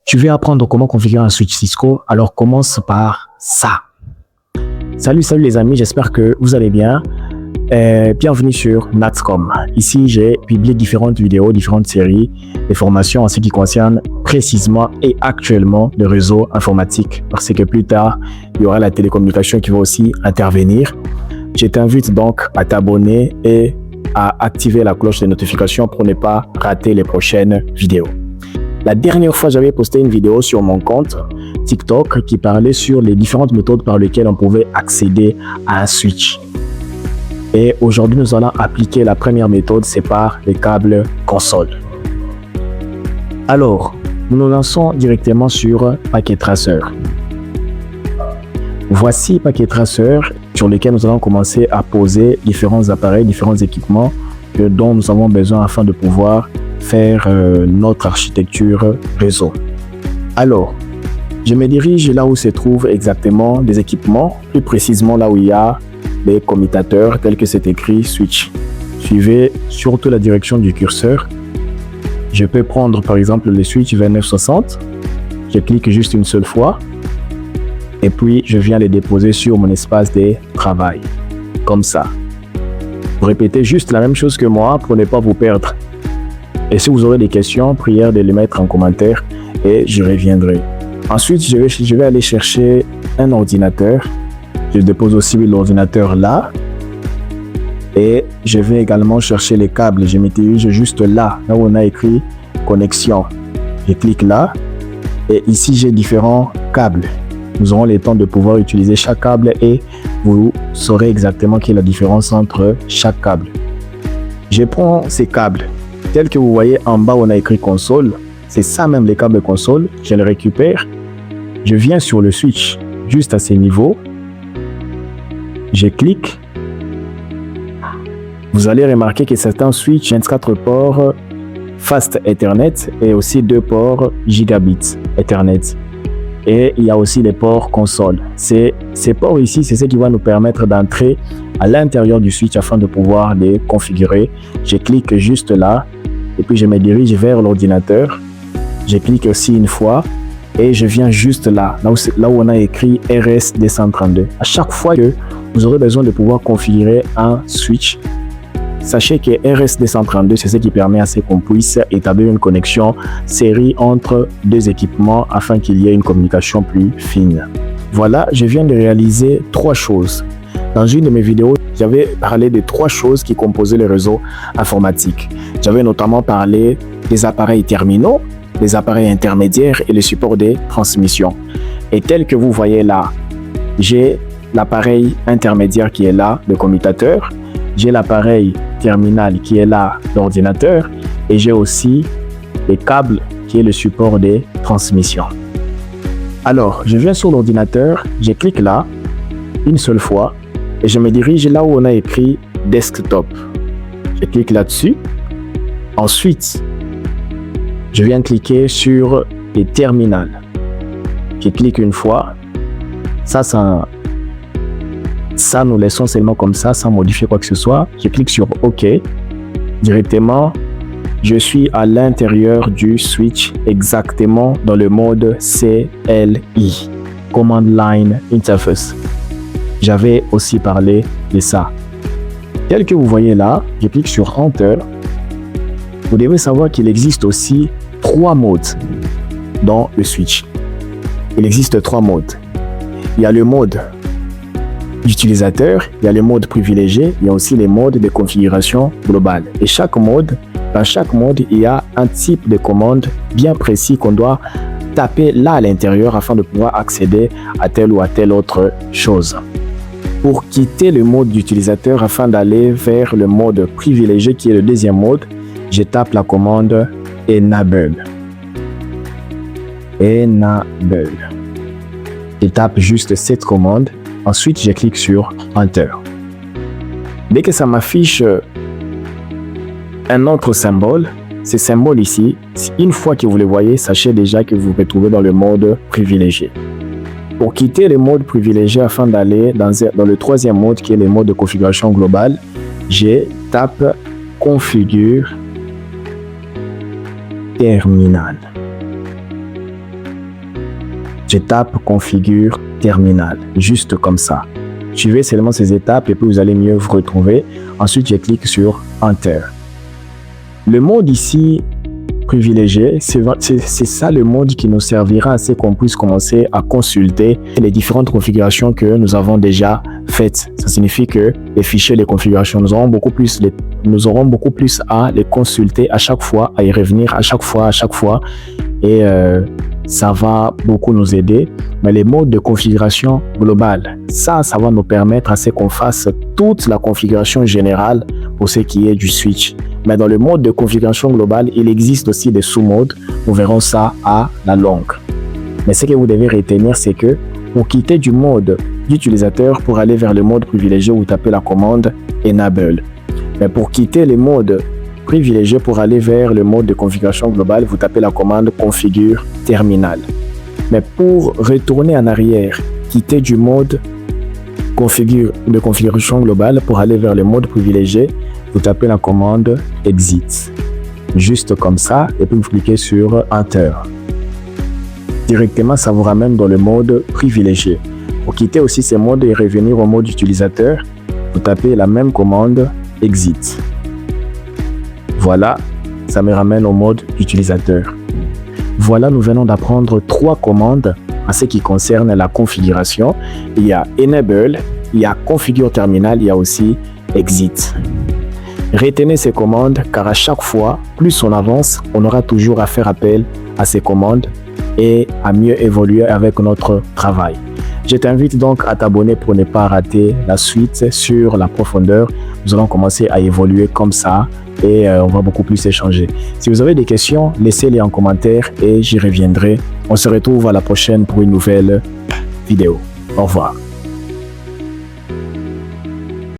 Tu veux apprendre comment configurer un switch Cisco? Alors commence par ça. Salut les amis, j'espère que vous allez bien. Bienvenue sur Natscom. Ici, j'ai publié différentes vidéos, différentes séries, des formations en ce qui concerne précisément et actuellement le réseau informatique. Parce que plus tard, il y aura la télécommunication qui va aussi intervenir. Je t'invite donc à t'abonner et à activer la cloche de notification pour ne pas rater les prochaines vidéos. La dernière fois, j'avais posté une vidéo sur mon compte TikTok qui parlait sur les différentes méthodes par lesquelles on pouvait accéder à un switch. Et aujourd'hui, nous allons appliquer la première méthode, c'est par les câbles console. Alors, nous nous lançons directement sur Packet Tracer. Voici Packet Tracer sur lequel nous allons commencer à poser différents appareils, différents équipements dont nous avons besoin afin de pouvoir faire notre architecture réseau. Alors, je me dirige là où se trouvent exactement des équipements, plus précisément là où il y a les commutateurs tels que c'est écrit switch. Suivez surtout la direction du curseur. Je peux prendre par exemple le switch 2960. Je clique juste une seule fois et puis je viens les déposer sur mon espace de travail. Comme ça. Vous répétez juste la même chose que moi pour ne pas vous perdre. Et si vous aurez des questions, prière de les mettre en commentaire et je reviendrai. Ensuite, je vais aller chercher un ordinateur. Je dépose aussi l'ordinateur là. Et je vais également chercher les câbles. Je me dirige juste là où on a écrit connexion. Je clique là. Et ici, j'ai différents câbles. Nous aurons le temps de pouvoir utiliser chaque câble et vous saurez exactement quelle est la différence entre chaque câble. Je prends ces câbles. Tel que vous voyez en bas, on a écrit console. C'est ça même les câbles console. Je les récupère. Je viens sur le switch juste à ces niveaux. Je clique. Vous allez remarquer que certains switch 24 ports Fast Ethernet et aussi 2 ports Gigabit Ethernet. Et il y a aussi les ports console. Ces ports ici, c'est ce qui va nous permettre d'entrer à l'intérieur du switch afin de pouvoir les configurer. Je clique juste là. Et puis je me dirige vers l'ordinateur. Je clique aussi une fois et je viens juste là où on a écrit RS232. À chaque fois que vous aurez besoin de pouvoir configurer un switch, sachez que RS232, c'est ce qui permet à ce qu'on puisse établir une connexion série entre deux équipements afin qu'il y ait une communication plus fine. Voilà, je viens de réaliser 3 choses. Dans une de mes vidéos, j'avais parlé de 3 choses qui composaient le réseau informatique. J'avais notamment parlé des appareils terminaux, des appareils intermédiaires et le support des transmissions. Et tel que vous voyez là, j'ai l'appareil intermédiaire qui est là, le commutateur. J'ai l'appareil terminal qui est là, l'ordinateur. Et j'ai aussi les câbles qui est le support des transmissions. Alors, je viens sur l'ordinateur, je clique là, une seule fois. Et je me dirige là où on a écrit desktop. Je clique là-dessus. Ensuite, je viens cliquer sur les terminaux. Je clique une fois. Ça, nous laissons seulement comme ça, sans modifier quoi que ce soit. Je clique sur OK. Directement, je suis à l'intérieur du switch, exactement dans le mode CLI, Command Line Interface. J'avais aussi parlé de ça. Tel que vous voyez là, je clique sur Enter. Vous devez savoir qu'il existe aussi 3 modes dans le switch. Il existe 3 modes. Il y a le mode d'utilisateur, il y a le mode privilégié, il y a aussi les modes de configuration globale. Et dans chaque mode, il y a un type de commande bien précis qu'on doit taper là à l'intérieur afin de pouvoir accéder à telle ou à telle autre chose. Pour quitter le mode d'utilisateur afin d'aller vers le mode privilégié qui est le deuxième mode, je tape la commande Enable. Enable. Je tape juste cette commande. Ensuite, je clique sur Enter. Dès que ça m'affiche un autre symbole, ce symbole ici, une fois que vous le voyez, sachez déjà que vous vous retrouvez dans le mode privilégié. Pour quitter le mode privilégié afin d'aller dans le troisième mode qui est le mode de configuration globale, je tape Configure terminal. je tape configure terminal, juste comme ça. Suivez seulement ces étapes et puis vous allez mieux vous retrouver. Ensuite, je clique sur Enter. Le mode ici, privilégié, c'est ça le mode qui nous servira à ce qu'on puisse commencer à consulter les différentes configurations que nous avons déjà faites. Ça signifie que les fichiers, les configurations, nous aurons beaucoup plus à les consulter à chaque fois, à y revenir à chaque fois. Et ça va beaucoup nous aider. Mais les modes de configuration globale, ça va nous permettre à ce qu'on fasse toute la configuration générale pour ce qui est du switch. Mais dans le mode de configuration globale, il existe aussi des sous-modes. Nous verrons ça à la longue. Mais ce que vous devez retenir, c'est que pour quitter du mode d'utilisateur pour aller vers le mode privilégié, vous tapez la commande Enable. Mais pour quitter le mode privilégié pour aller vers le mode de configuration globale, vous tapez la commande Configure Terminal. Mais pour retourner en arrière, quitter du mode de configuration globale pour aller vers le mode privilégié, vous tapez la commande Exit. Juste comme ça, et puis vous cliquez sur Enter. Directement, ça vous ramène dans le mode privilégié. Pour quitter aussi ce mode et revenir au mode utilisateur, vous tapez la même commande Exit. Voilà, ça me ramène au mode utilisateur. Voilà, nous venons d'apprendre 3 commandes en ce qui concerne la configuration. Il y a Enable, il y a Configure Terminal, il y a aussi Exit. Retenez ces commandes car à chaque fois, plus on avance, on aura toujours à faire appel à ces commandes et à mieux évoluer avec notre travail. Je t'invite donc à t'abonner pour ne pas rater la suite sur la profondeur. Nous allons commencer à évoluer comme ça et on va beaucoup plus échanger. Si vous avez des questions, laissez-les en commentaire et j'y reviendrai. On se retrouve à la prochaine pour une nouvelle vidéo. Au revoir.